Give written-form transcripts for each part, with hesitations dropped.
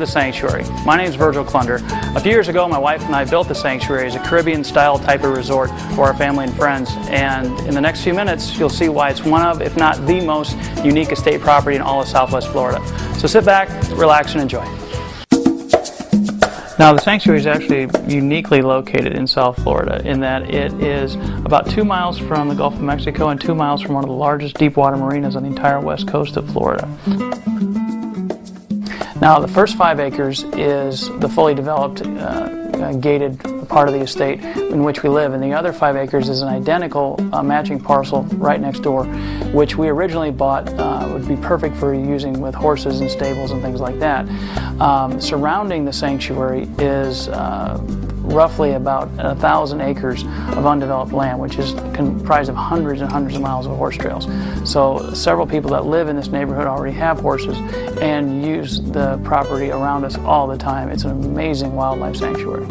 the sanctuary. My name is Virgil Clunder. A few years ago, my wife and I built the sanctuary as a Caribbean-style type of resort for our family and friends. And in the next few minutes, you'll see why it's one of, if not the most unique estate property in all of Southwest Florida. So sit back, relax, and enjoy. Now, the sanctuary is actually uniquely located in South Florida in that it is about 2 miles from the Gulf of Mexico and 2 miles from one of the largest deep water marinas on the entire west coast of Florida. Now, the first 5 acres is the fully developed, gated part of the estate in which we live, and the other 5 acres is an identical matching parcel right next door, which we originally bought would be perfect for using with horses and stables and things like that. Surrounding the sanctuary is roughly about 1,000 acres of undeveloped land, which is comprised of hundreds and hundreds of miles of horse trails. So several people that live in this neighborhood already have horses and use the property around us all the time. It's an amazing wildlife sanctuary.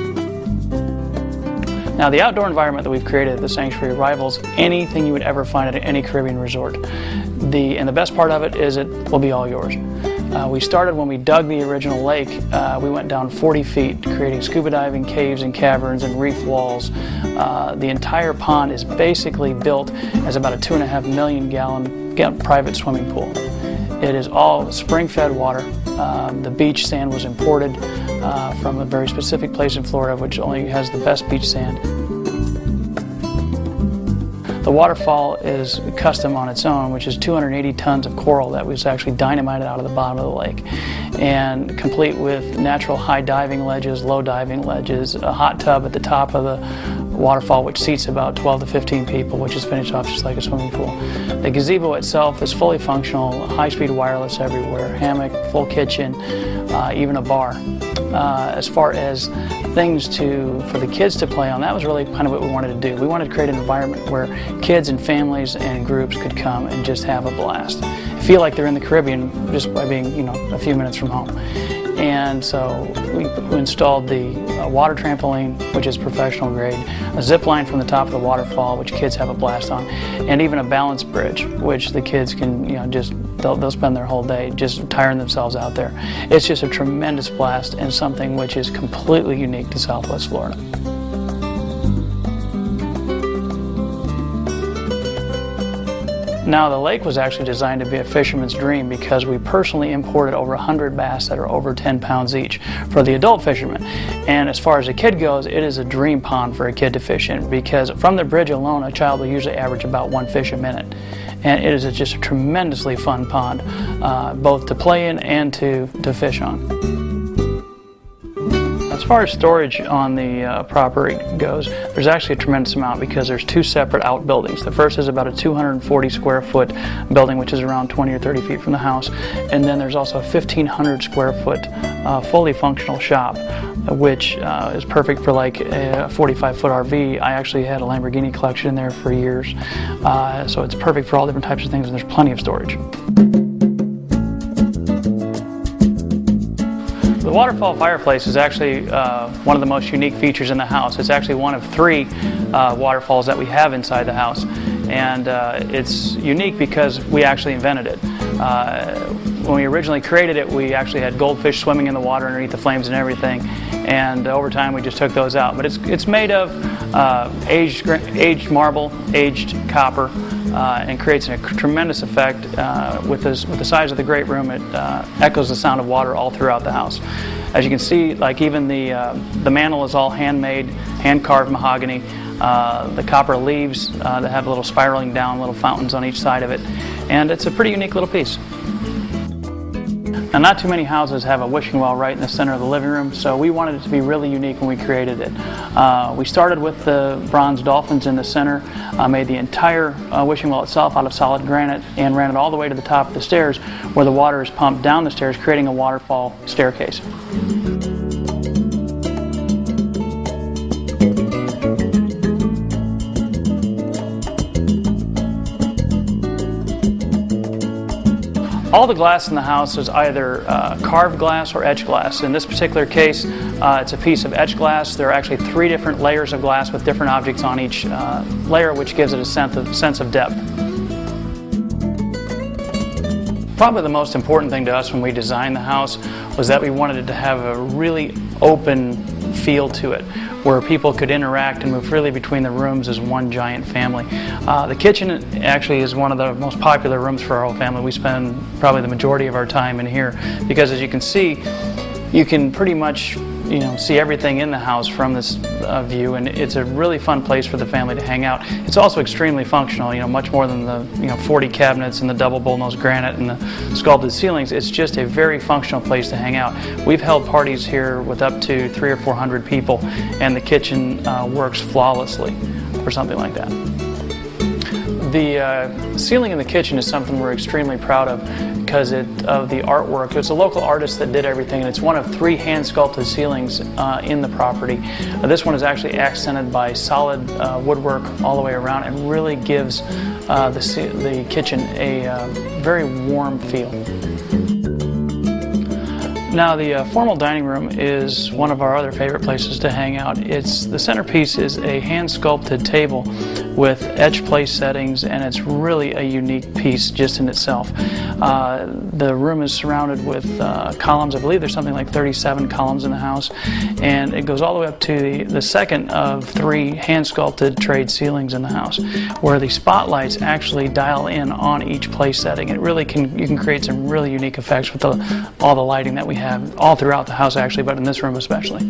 Now, the outdoor environment that we've created at the sanctuary rivals anything you would ever find at any Caribbean resort. And the best part of it is it will be all yours. We started when we dug the original lake. We went down 40 feet, creating scuba diving caves and caverns and reef walls. The entire pond is basically built as about a 2.5 million gallon private swimming pool. It is all spring-fed water. The beach sand was imported from a very specific place in Florida, which only has the best beach sand. The waterfall is custom on its own, which is 280 tons of coral that was actually dynamited out of the bottom of the lake, and complete with natural high diving ledges, low diving ledges, a hot tub at the top of the waterfall which seats about 12 to 15 people, which is finished off just like a swimming pool. The gazebo itself is fully functional, high-speed wireless everywhere, hammock, full kitchen, even a bar. As far as things for the kids to play on, that was really kind of what we wanted to do. We wanted to create an environment where kids and families and groups could come and just have a blast. Feel like they're in the Caribbean just by being, a few minutes from home. And so we installed the water trampoline, which is professional grade, a zip line from the top of the waterfall, which kids have a blast on, and even a balance bridge, which the kids can, they'll spend their whole day just tiring themselves out there. It's just a tremendous blast and something which is completely unique to Southwest Florida. Now, the lake was actually designed to be a fisherman's dream because we personally imported over 100 bass that are over 10 pounds each for the adult fishermen. And as far as a kid goes, it is a dream pond for a kid to fish in because from the bridge alone, a child will usually average about 1 fish a minute. And it is just a tremendously fun pond, both to play in and to fish on. As far as storage on the property goes, there's actually a tremendous amount because there's 2 separate outbuildings. The first is about a 240 square foot building, which is around 20 or 30 feet from the house. And then there's also a 1,500 square foot fully functional shop, which is perfect for like a 45-foot RV. I actually had a Lamborghini collection in there for years. So it's perfect for all different types of things, and there's plenty of storage. The waterfall fireplace is actually one of the most unique features in the house. It's actually one of 3 waterfalls that we have inside the house. And it's unique because we actually invented it. When we originally created it, we actually had goldfish swimming in the water underneath the flames and everything. And over time, we just took those out. But it's made of aged marble, aged copper, and creates a tremendous effect. With the size of the greatroom, it echoes the sound of water all throughout the house. As you can see, like even the mantle is all handmade, hand-carved mahogany. The copper leaves that have little spiraling down, little fountains on each side of it, and it's a pretty unique little piece. Now, not too many houses have a wishing well right in the center of the living room, so we wanted it to be really unique when we created it. We started with the bronze dolphins in the center, made the entire wishing well itself out of solid granite, and ran it all the way to the top of the stairs where the water is pumped down the stairs, creating a waterfall staircase. All the glass in the house is either carved glass or etched glass. In this particular case, it's a piece of etched glass. There are actually 3 different layers of glass with different objects on each layer, which gives it a sense of depth. Probably the most important thing to us when we designed the house was that we wanted it to have a really open feel to it, where people could interact and move freely between the rooms as one giant family. The kitchen actually is one of the most popular rooms for our whole family. We spend probably the majority of our time in here because, as you can see, you can pretty much see everything in the house from this view, and it's a really fun place for the family to hang out. It's also extremely functional, much more than the 40 cabinets and the double bullnose granite and the sculpted ceilings. It's just a very functional place to hang out. We've held parties here with up to 300 or 400 people, and the kitchen works flawlessly for something like that. The ceiling in the kitchen is something we're extremely proud of because of the artwork. It's a local artist that did everything, and it's one of 3 hand-sculpted ceilings in the property. This one is actually accented by solid woodwork all the way around and really gives the kitchen a very warm feel. Now, the formal dining room is one of our other favorite places to hang out. The centerpiece is a hand-sculpted table with edge place settings, and it's really a unique piece just in itself. The room is surrounded with columns. I believe there's something like 37 columns in the house, and it goes all the way up to the second of 3 hand-sculpted trade ceilings in the house, where the spotlights actually dial in on each place setting. It really you can create some really unique effects with all the lighting that we have all throughout the house, actually, but in this room especially.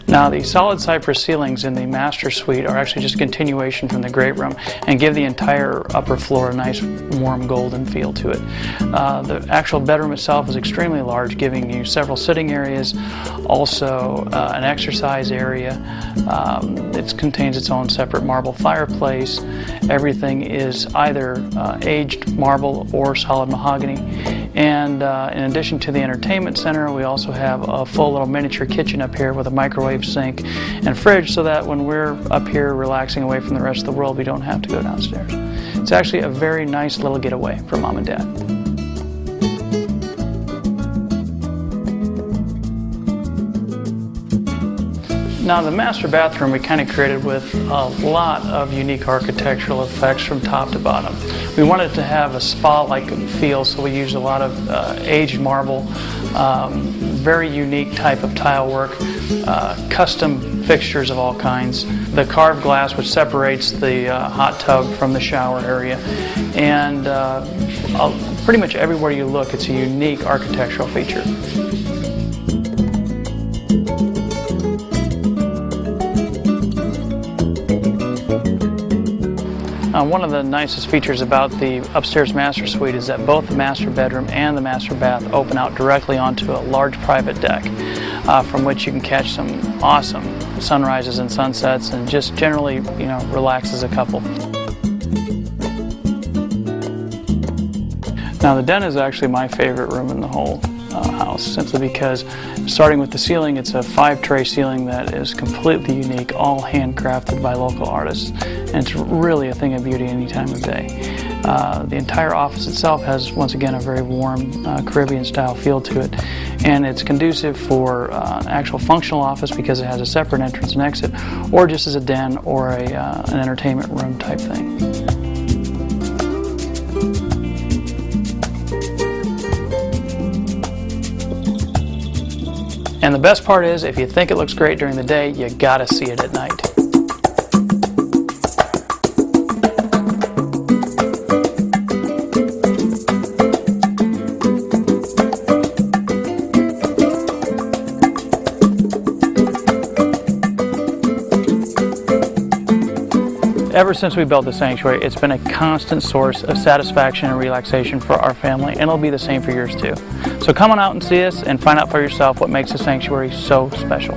Now, the solid cypress ceilings in the master suite are actually just a continuation from the greatroom and give the entire upper floor a nice warm golden feel to it. The actual bedroom itself is extremely large, giving you several sitting areas, also an exercise area. It contains its own separate marble fireplace. Everything is either aged marble or solid mahogany. And in addition to the entertainment center, we also have a full little miniature kitchen up here with a microwave, sink, and fridge, so that when we're up here relaxing away from the rest of the world, we don't have to go downstairs. It's actually a very nice little getaway for Mom and Dad. Now, the master bathroom we kind of created with a lot of unique architectural effects from top to bottom. We wanted to have a spa-like feel, so we used a lot of aged marble, very unique type of tile work, custom fixtures of all kinds, the carved glass which separates the hot tub from the shower area, and pretty much everywhere you look, it's a unique architectural feature. One of the nicest features about the upstairs master suite is that both the master bedroom and the master bath open out directly onto a large private deck from which you can catch some awesome sunrises and sunsets and just generally, relax as a couple. Now, the den is actually my favorite room in the whole house, simply because, starting with the ceiling, it's a 5-tray ceiling that is completely unique, all handcrafted by local artists, and it's really a thing of beauty any time of day. The entire office itself has, once again, a very warm Caribbean-style feel to it, and it's conducive for an actual functional office because it has a separate entrance and exit, or just as a den or an entertainment room type thing. And the best part is, if you think it looks great during the day, you gotta see it at night. Ever since we built the sanctuary, it's been a constant source of satisfaction and relaxation for our family, and it'll be the same for yours too. So come on out and see us and find out for yourself what makes the sanctuary so special.